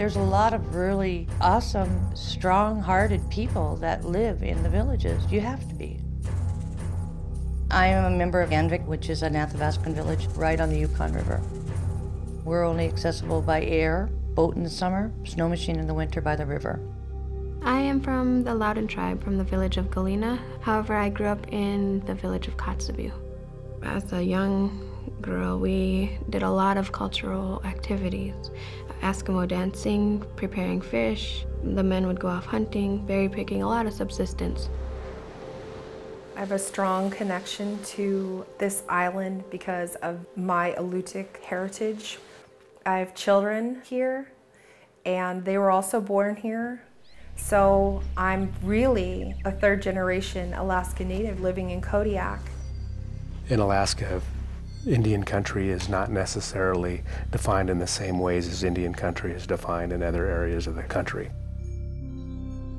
There's a lot of really awesome, strong-hearted people that live in the villages. You have to be. I am a member of Anvik, which is an Athabascan village right on the Yukon River. We're only accessible by air, boat in the summer, snow machine in the winter by the river. I am from the Loudon tribe, from the village of Galena. However, I grew up in the village of Kotzebue. As a young girl, we did a lot of cultural activities. Eskimo dancing, preparing fish. The men would go off hunting, berry picking, a lot of subsistence. I have a strong connection to this island because of my Alutiiq heritage. I have children here, and they were also born here. So I'm really a third-generation Alaska Native living in Kodiak. In Alaska, Indian country is not necessarily defined in the same ways as Indian country is defined in other areas of the country.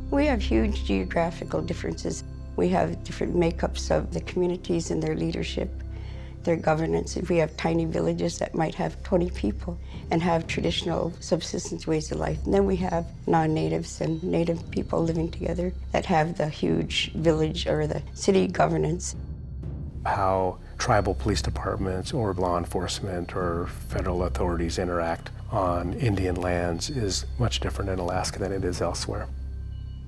We have huge geographical differences. We have different makeups of the communities and their leadership, their governance. We have tiny villages that might have 20 people and have traditional subsistence ways of life. And then we have non-natives and native people living together that have the huge village or the city governance. How tribal police departments or law enforcement or federal authorities interact on Indian lands is much different in Alaska than it is elsewhere.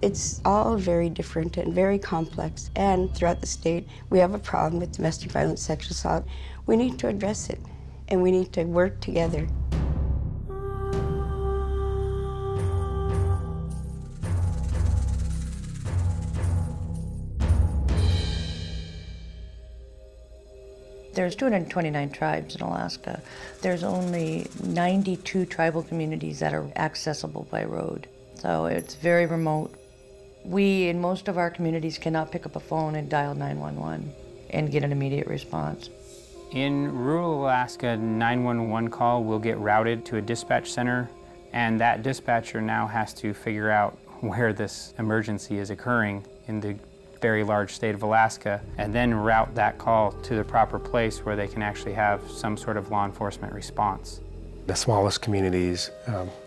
It's all very different and very complex, and throughout the state we have a problem with domestic violence, sexual assault. We need to address it, and we need to work together. There's 229 tribes in Alaska. There's only 92 tribal communities that are accessible by road. So it's very remote. We, in most of our communities, cannot pick up a phone and dial 911 and get an immediate response. In rural Alaska, 911 call will get routed to a dispatch center, and that dispatcher now has to figure out where this emergency is occurring in the very large state of Alaska, and then route that call to the proper place where they can actually have some sort of law enforcement response. The smallest communities,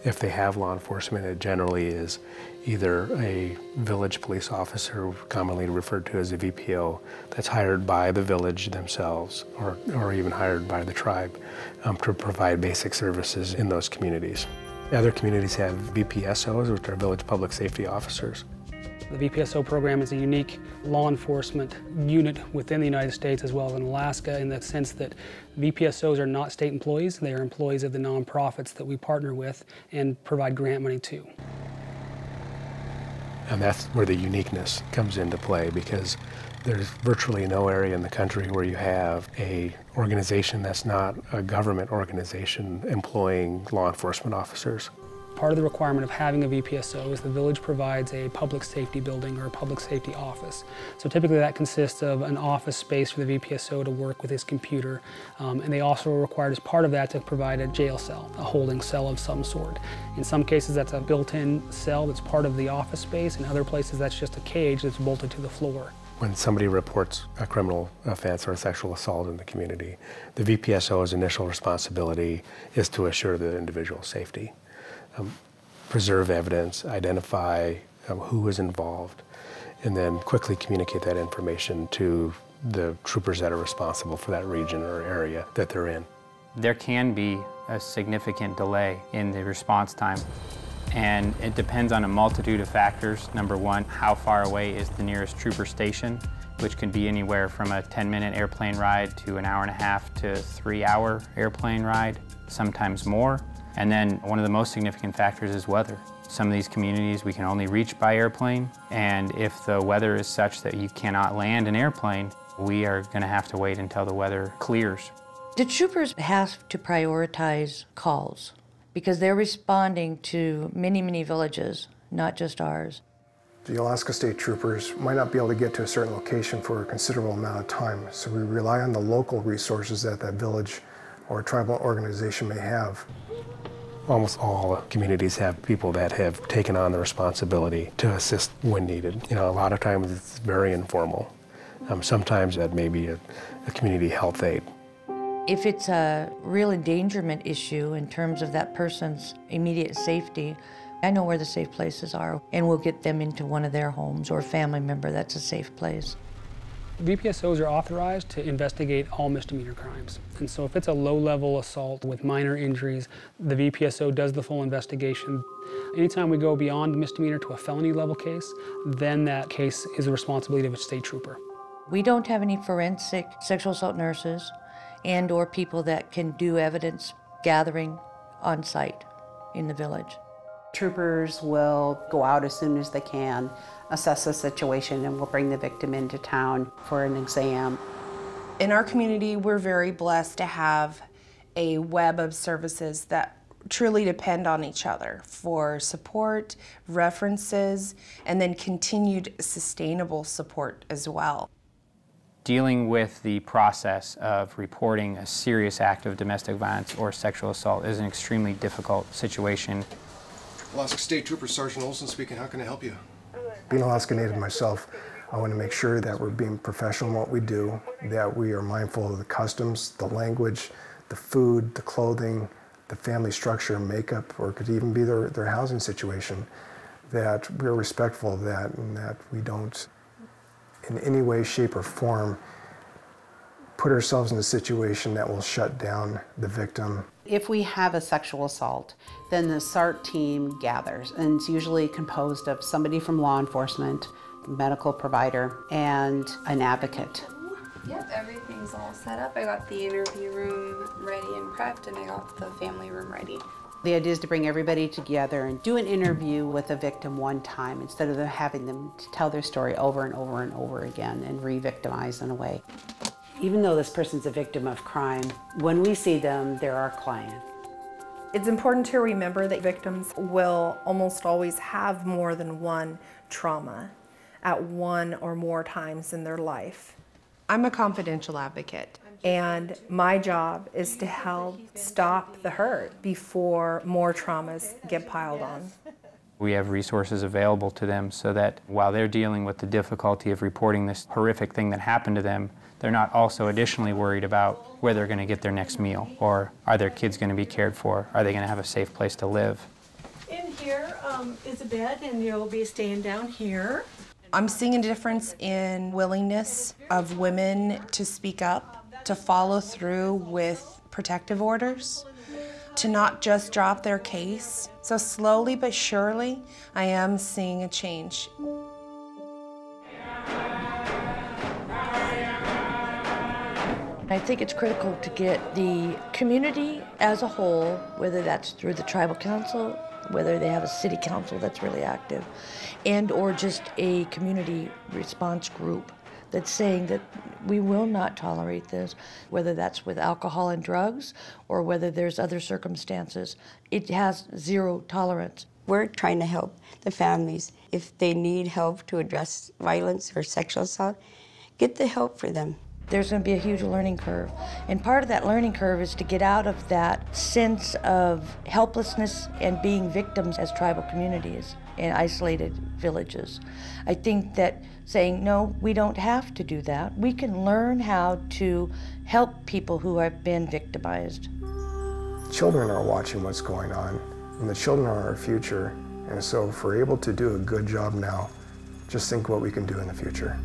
if they have law enforcement, it generally is either a village police officer, commonly referred to as a VPO, that's hired by the village themselves or even hired by the tribe to provide basic services in those communities. Other communities have VPSOs, which are village public safety officers. The VPSO program is a unique law enforcement unit within the United States as well as in Alaska, in the sense that VPSOs are not state employees. They are employees of the nonprofits that we partner with and provide grant money to. And that's where the uniqueness comes into play, because there's virtually no area in the country where you have an organization that's not a government organization employing law enforcement officers. Part of the requirement of having a VPSO is the village provides a public safety building or a public safety office. So typically that consists of an office space for the VPSO to work with his computer, and they also are required as part of that to provide a jail cell, a holding cell of some sort. In some cases that's a built-in cell that's part of the office space, in other places that's just a cage that's bolted to the floor. When somebody reports a criminal offense or a sexual assault in the community, the VPSO's initial responsibility is to assure the individual's safety. Preserve evidence, identify who is involved, and then quickly communicate that information to the troopers that are responsible for that region or area that they're in. There can be a significant delay in the response time, and it depends on a multitude of factors. Number one, how far away is the nearest trooper station, which can be anywhere from a 10-minute airplane ride to an hour-and-a-half to 3-hour airplane ride, sometimes more. And then one of the most significant factors is weather. Some of these communities we can only reach by airplane, and if the weather is such that you cannot land an airplane, we are going to have to wait until the weather clears. The troopers have to prioritize calls because they're responding to many, many villages, not just ours. The Alaska State Troopers might not be able to get to a certain location for a considerable amount of time, so we rely on the local resources that that village or tribal organization may have. Almost all communities have people that have taken on the responsibility to assist when needed. You know, a lot of times it's very informal. Sometimes that may be a community health aide. If it's a real endangerment issue in terms of that person's immediate safety, I know where the safe places are, and we'll get them into one of their homes or a family member that's a safe place. VPSOs are authorized to investigate all misdemeanor crimes. And so if it's a low-level assault with minor injuries, the VPSO does the full investigation. Anytime we go beyond the misdemeanor to a felony level case, then that case is the responsibility of a state trooper. We don't have any forensic sexual assault nurses and or people that can do evidence gathering on site in the village. Troopers will go out as soon as they can, assess the situation, and will bring the victim into town for an exam. In our community, we're very blessed to have a web of services that truly depend on each other for support, references, and then continued sustainable support as well. Dealing with the process of reporting a serious act of domestic violence or sexual assault is an extremely difficult situation. Alaska State Trooper Sergeant Olson speaking. How can I help you? Being Alaska Native myself, I want to make sure that we're being professional in what we do, that we are mindful of the customs, the language, the food, the clothing, the family structure, makeup, or it could even be their housing situation, that we're respectful of that and that we don't in any way, shape, or form put ourselves in a situation that will shut down the victim. If we have a sexual assault, then the SART team gathers, and it's usually composed of somebody from law enforcement, a medical provider, and an advocate. Yep, everything's all set up. I got the interview room ready and prepped, and I got the family room ready. The idea is to bring everybody together and do an interview with a victim one time instead of having them to tell their story over and over and over again and re-victimize in a way. Even though this person's a victim of crime, when we see them, they're our client. It's important to remember that victims will almost always have more than one trauma at one or more times in their life. I'm a confidential advocate, and my job is to help stop the hurt before more traumas get piled on. We have resources available to them so that while they're dealing with the difficulty of reporting this horrific thing that happened to them, they're not also additionally worried about where they're going to get their next meal, or are their kids going to be cared for? Are they going to have a safe place to live? In here is a bed, and you'll be staying down here. I'm seeing a difference in willingness of women to speak up, to follow through with protective orders, to not just drop their case. So slowly but surely, I am seeing a change. I think it's critical to get the community as a whole, whether that's through the tribal council, whether they have a city council that's really active, and or just a community response group that's saying that we will not tolerate this, whether that's with alcohol and drugs or whether there's other circumstances. It has zero tolerance. We're trying to help the families. If they need help to address violence or sexual assault, get the help for them. There's going to be a huge learning curve. And part of that learning curve is to get out of that sense of helplessness and being victims as tribal communities in isolated villages. I think that saying, no, we don't have to do that. We can learn how to help people who have been victimized. Children are watching what's going on, and the children are our future. And so if we're able to do a good job now, just think what we can do in the future.